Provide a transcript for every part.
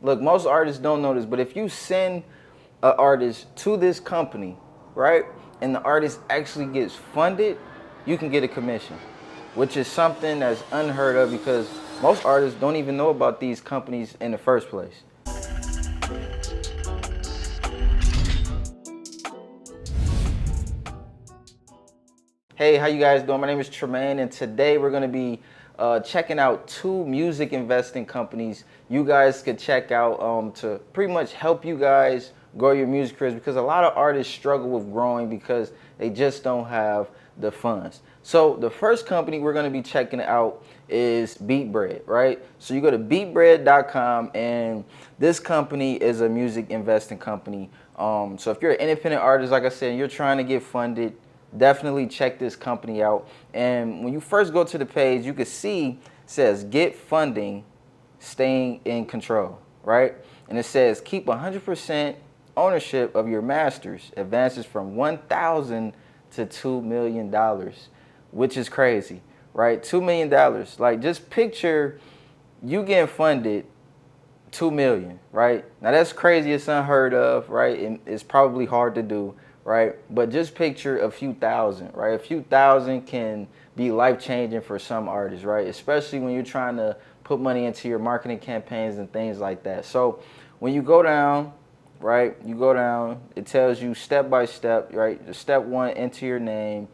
look, most artists don't know this, but if you send an artist to this company, right, and the artist actually gets funded, you can get a commission, which is something that's unheard of because most artists don't even know about these companies in the first place. Hey, how you guys doing? My name is Tremaine, and today we're going to be checking out 2 music investing companies you guys could check out to pretty much help you guys grow your music careers, because a lot of artists struggle with growing because they just don't have the funds. So the first company we're going to be checking out is Beatbread, right? So you go to beatbread.com, and this company is a music investing company. So if you're an independent artist, like I said, you're trying to get funded, definitely check this company out. And when you first go to the page, you can see it says get funding, staying in control, right? And it says keep 100% ownership of your masters, advances from $1,000 to $2 million, which is crazy, right? $2 million. Like, just picture you getting funded $2 million, right? Now that's crazy, it's unheard of, right? It's probably hard to do, right? But just picture a few thousand, right? A few thousand can be life-changing for some artists, right? Especially when you're trying to put money into your marketing campaigns and things like that. So when you go down, right, you go down, it tells you step by step, right? Step 1, enter your name.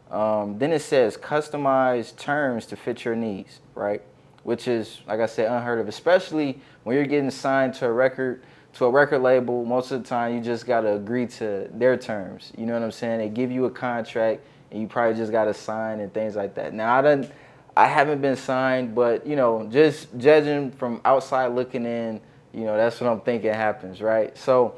Then it says customize terms to fit your needs, right? Which is, like I said, unheard of, especially when you're getting signed to a record label. Most of the time you just got to agree to their terms. You know what I'm saying? They give you a contract and you probably just got to sign and things like that. Now I haven't been signed, but you know, just judging from outside looking in, you know, that's what I'm thinking happens, right? So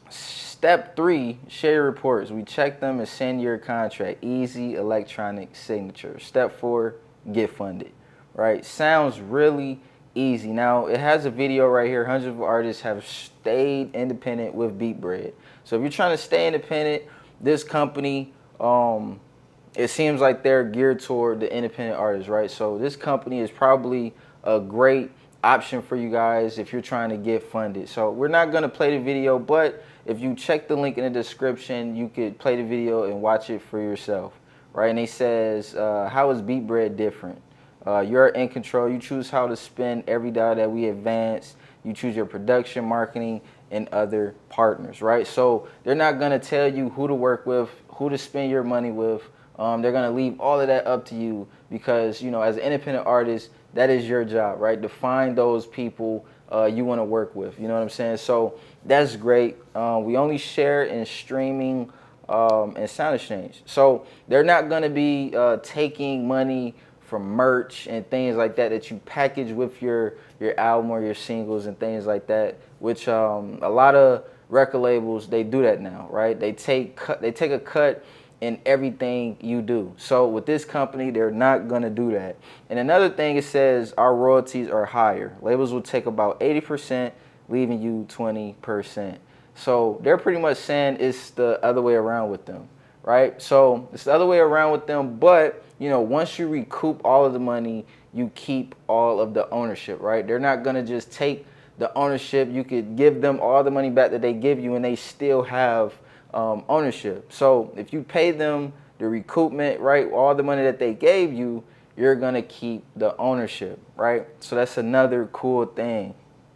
step 3, share your reports. We check them and send your contract. Easy electronic signature. Step 4, get funded, right? Sounds really easy. Now, it has a video right here. Hundreds of artists have stayed independent with Beatbread. So if you're trying to stay independent, this company, it seems like they're geared toward the independent artists, right? So this company is probably a great option for you guys if you're trying to get funded. So we're not going to play the video, but if you check the link in the description, you could play the video and watch it for yourself, right? And it says, how is Beatbread different? You're in control. You choose how to spend every dollar that we advance. You choose your production, marketing, and other partners, right? So they're not going to tell you who to work with, who to spend your money with. They're going to leave all of that up to you because, you know, as an independent artist, that is your job, right? To find those people you want to work with. You know what I'm saying? So that's great. We only share in streaming and sound exchange. So they're not going to be taking money from merch and things like that that you package with your album or your singles and things like that, which a lot of record labels, they do that now, right? They take a cut in everything you do. So with this company, they're not gonna do that. And another thing, it says our royalties are higher. Labels will take about 80%, leaving you 20%. So they're pretty much saying it's the other way around with them, right? So it's the other way around with them, but you know, once you recoup all of the money, you keep all of the ownership, right? They're not gonna just take the ownership. You could give them all the money back that they give you and they still have ownership. So if you pay them the recoupment, right, all the money that they gave you, you're gonna keep the ownership, right? So that's another cool thing.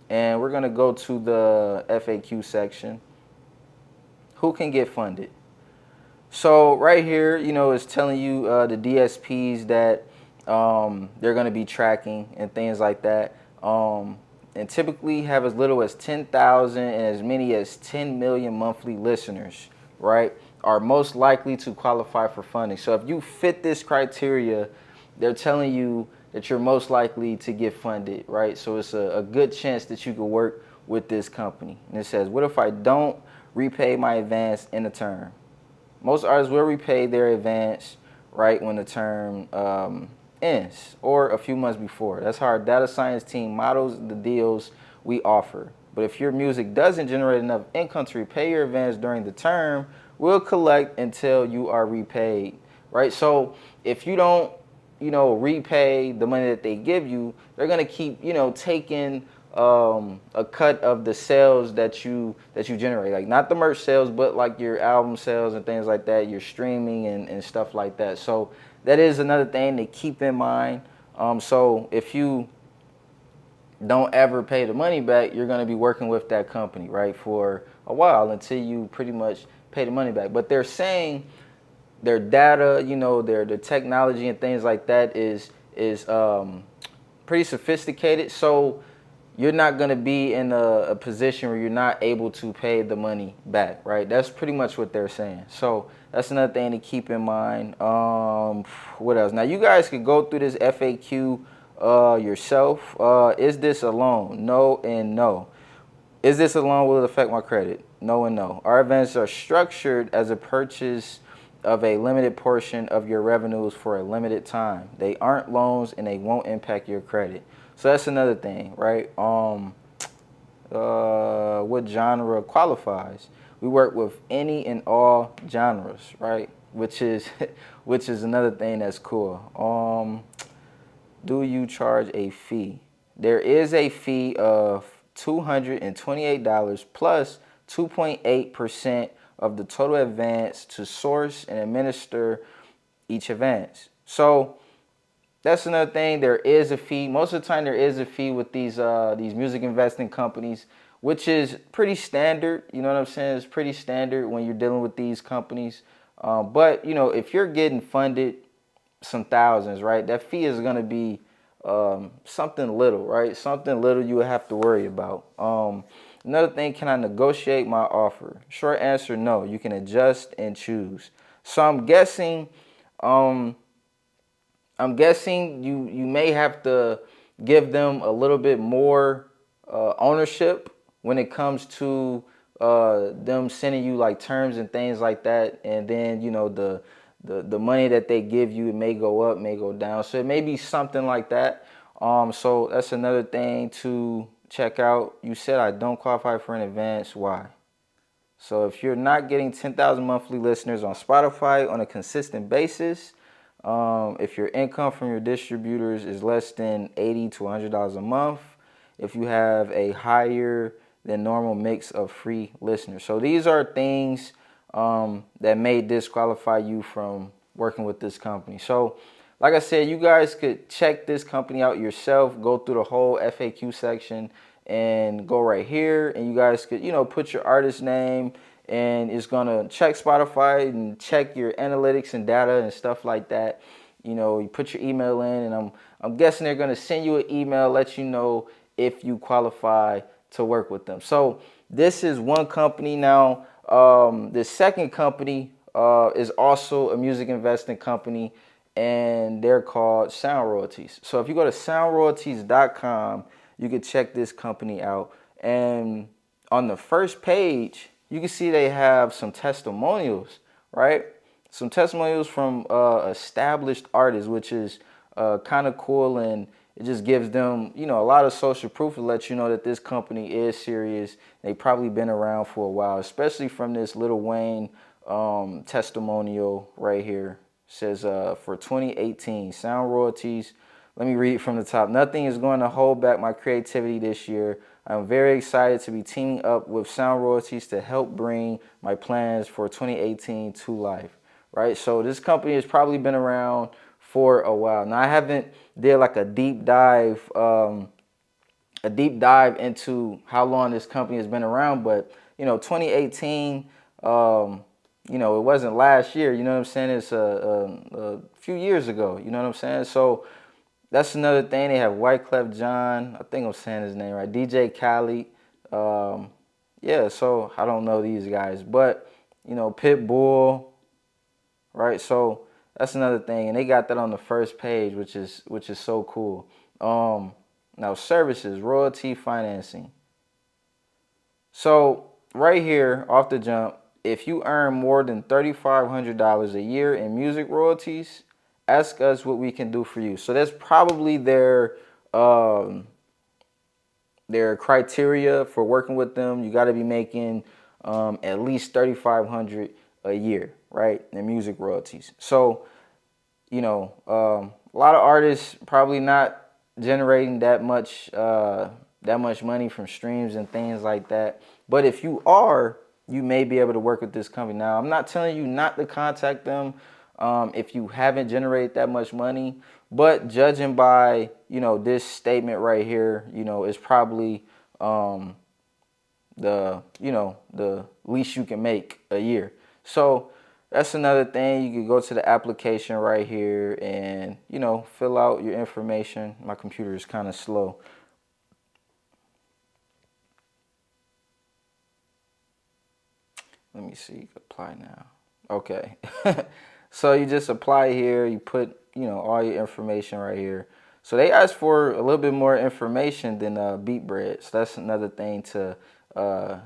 And we're gonna go to the FAQ section. Who can get funded? So right here, you know, it's telling you the DSPs that they're gonna be tracking and things like that. And typically have as little as 10,000 and as many as 10 million monthly listeners, right, are most likely to qualify for funding. So if you fit this criteria, they're telling you that you're most likely to get funded, right? So it's a good chance that you could work with this company. And it says, what if I don't repay my advance in the term? Most artists will repay their advance right when the term ends or a few months before. That's how our data science team models the deals we offer. But if your music doesn't generate enough income to repay your advance during the term, we'll collect until you are repaid, right? So if you don't, you know, repay the money that they give you, they're gonna keep, you know, taking a cut of the sales that you generate, like not the merch sales, but like your album sales and things like that, your streaming and stuff like that. So that is another thing to keep in mind. So if you don't ever pay the money back, you're going to be working with that company, right, for a while until you pretty much pay the money back. But they're saying their data, their technology and things like that is pretty sophisticated. So you're not going to be in a position where you're not able to pay the money back, right? That's pretty much what they're saying. So that's another thing to keep in mind. What else? Now you guys could go through this FAQ yourself. Is this a loan? No and no. Is this a loan? Will it affect my credit? No and no. Our events are structured as a purchase of a limited portion of your revenues for a limited time. They aren't loans and they won't impact your credit. So that's another thing, right? What genre qualifies? We work with any and all genres, right? Which is which is another thing that's cool. Do you charge a fee? There is a fee of $228 plus 2.8% of the total advance to source and administer each advance. So that's another thing. There is a fee. Most of the time, there is a fee with these music investing companies, which is pretty standard. You know what I'm saying? It's pretty standard when you're dealing with these companies. But if you're getting funded some thousands, right, that fee is going to be something little, right? Something little you would have to worry about. Another thing, can I negotiate my offer? Short answer, no. You can adjust and choose. So I'm guessing you may have to give them a little bit more ownership when it comes to them sending you like terms and things like that, and then the money that they give you, it may go up, may go down. So it may be something like that. So that's another thing to check out. You said I don't qualify for an advance. Why? So if you're not getting 10,000 monthly listeners on Spotify on a consistent basis, if your income from your distributors is less than $80 to $100 a month, if you have a higher than normal mix of free listeners. So these are things that may disqualify you from working with this company. So like I said, you guys could check this company out yourself, go through the whole FAQ section and go right here, and you guys could, put your artist name, and it's gonna check Spotify and check your analytics and data and stuff like that. You put your email in, and I'm guessing they're gonna send you an email, let you know if you qualify to work with them. So this is one company. Now, the second company is also a music investing company, and they're called Sound Royalties. So if you go to soundroyalties.com, you can check this company out. And on the first page, you can see they have some testimonials, right? Some testimonials from established artists, which is kind of cool, and it just gives them, a lot of social proof to let you know that this company is serious. They've probably been around for a while, especially from this Lil Wayne testimonial right here. It says for 2018, Sound Royalties. Let me read from the top. Nothing is going to hold back my creativity this year. I'm very excited to be teaming up with Sound Royalties to help bring my plans for 2018 to life. Right? So this company has probably been around for a while. Now I haven't did like a deep dive into how long this company has been around, but 2018, it wasn't last year. You know what I'm saying? It's a few years ago. You know what I'm saying? So that's another thing. They have Wyclef John. I think I'm saying his name right. DJ Khaled. Yeah, so I don't know these guys, but Pitbull, right? So that's another thing, and they got that on the first page, which is so cool. Now services, royalty financing. So right here off the jump, if you earn more than $3,500 a year in music royalties, ask us what we can do for you. So that's probably their criteria for working with them. You got to be making at least $3,500 a year, right, in music royalties. So a lot of artists probably not generating that that much money from streams and things like that. But if you are, you may be able to work with this company. Now, I'm not telling you not to contact them if you haven't generated that much money, but judging by, this statement right here, is probably the least you can make a year. So that's another thing. You could go to the application right here and, fill out your information. My computer is kind of slow. Let me see, apply now. Okay. So you just apply here, you put, all your information right here. So they ask for a little bit more information than Beatbread. So that's another thing to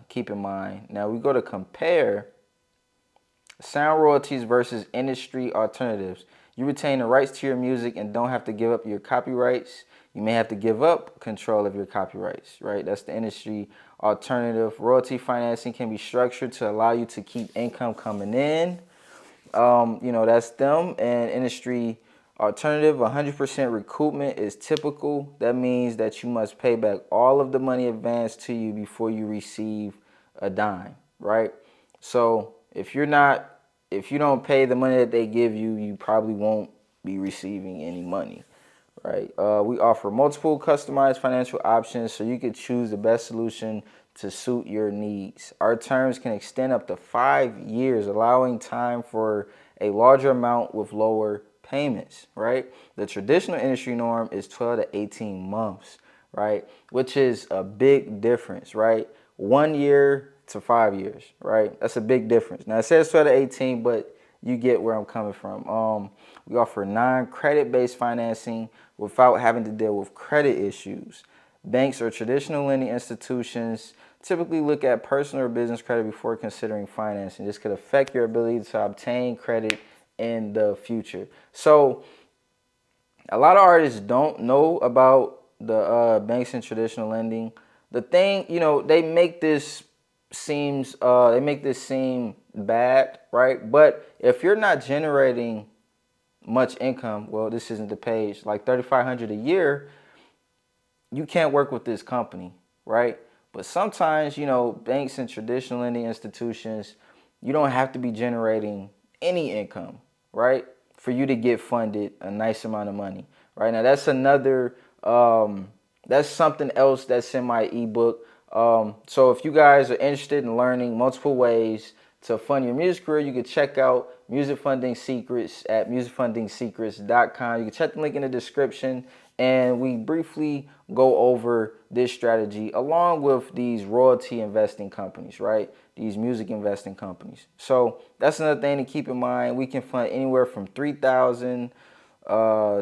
keep in mind. Now we go to compare sound royalties versus industry alternatives. You retain the rights to your music and don't have to give up your copyrights. You may have to give up control of your copyrights, right? That's the industry alternative. Royalty financing can be structured to allow you to keep income coming in. That's them. And industry alternative, 100% recoupment is typical. That means that you must pay back all of the money advanced to you before you receive a dime, right? So if you don't pay the money that they give you, you probably won't be receiving any money, right? We offer multiple customized financial options so you can choose the best solution to suit your needs. Our terms can extend up to 5 years, allowing time for a larger amount with lower payments, right? The traditional industry norm is 12 to 18 months, right? Which is a big difference, right? 1 year to 5 years, right? That's a big difference. Now it says 12 to 18, but you get where I'm coming from. We offer non-credit based financing without having to deal with credit issues. Banks or traditional lending institutions typically look at personal or business credit before considering financing. This could affect your ability to obtain credit in the future. So a lot of artists don't know about the banks and traditional lending. The thing, they make this seem bad, right? But if you're not generating much income, well, this isn't the page, like $3,500 a year, you can't work with this company, right? But sometimes, banks and traditional lending institutions, you don't have to be generating any income, right? For you to get funded a nice amount of money, right? Now that's that's something else that's in my ebook. So if you guys are interested in learning multiple ways to fund your music career, you can check out Music Funding Secrets at musicfundingsecrets.com. You can check the link in the description, and we briefly go over this strategy along with these royalty investing companies, right? These music investing companies. So that's another thing to keep in mind. We can fund anywhere from $3,000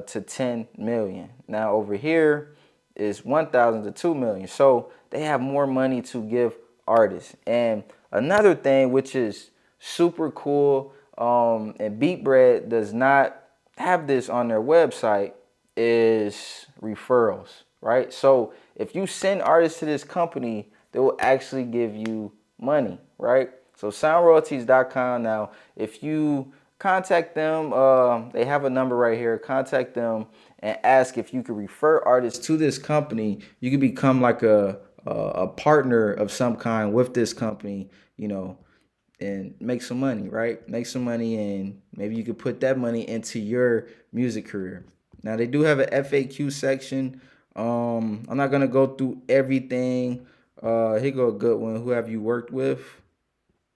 to 10 million. Now over here is 1,000 to 2 million. So they have more money to give artists. And another thing which is super cool, and Beatbread does not have this on their website, is referrals, right? So if you send artists to this company, they will actually give you money, right? So soundroyalties.com. Now, if you contact them, they have a number right here. Contact them and ask if you could refer artists to this company. You could become like a partner of some kind with this company, and make some money, right? Make some money, and maybe you could put that money into your music career. Now they do have an FAQ section. I'm not gonna go through everything. Here go a good one. Who have you worked with?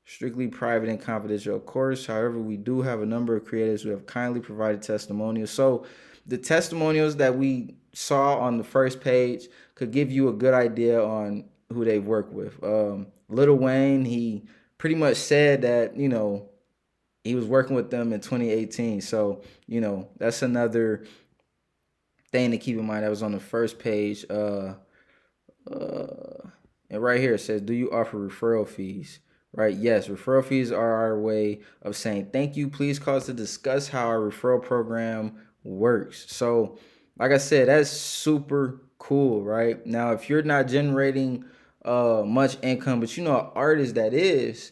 Strictly private and confidential, of course. However, we do have a number of creators who have kindly provided testimonials. So the testimonials that we saw on the first page could give you a good idea on who they've worked with. Lil Wayne, he pretty much said that, he was working with them in 2018. So, that's another thing to keep in mind. That was on the first page. And right here it says, do you offer referral fees? Right? Yes, referral fees are our way of saying thank you. Please call us to discuss how our referral program works. So, like I said, that's super cool, right? Now, if you're not generating much income, but an artist that is,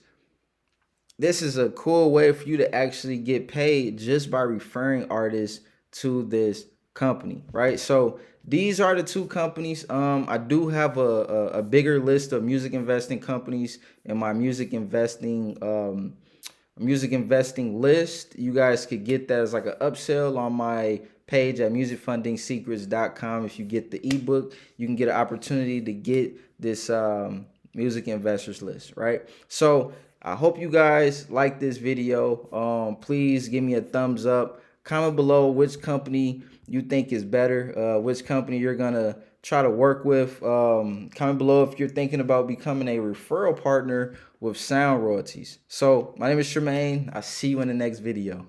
this is a cool way for you to actually get paid just by referring artists to this company, right? So these are the two companies. I do have a bigger list of music investing companies in my music investing list. You guys could get that as like an upsell on my page at musicfundingsecrets.com. If you get the ebook, you can get an opportunity to get this music investors list, right? So I hope you guys like this video. Please give me a thumbs up. Comment below which company you think is better, which company you're gonna try to work with. Comment below if you're thinking about becoming a referral partner with sound royalties. So my name is Tremaine. I'll see you in the next video.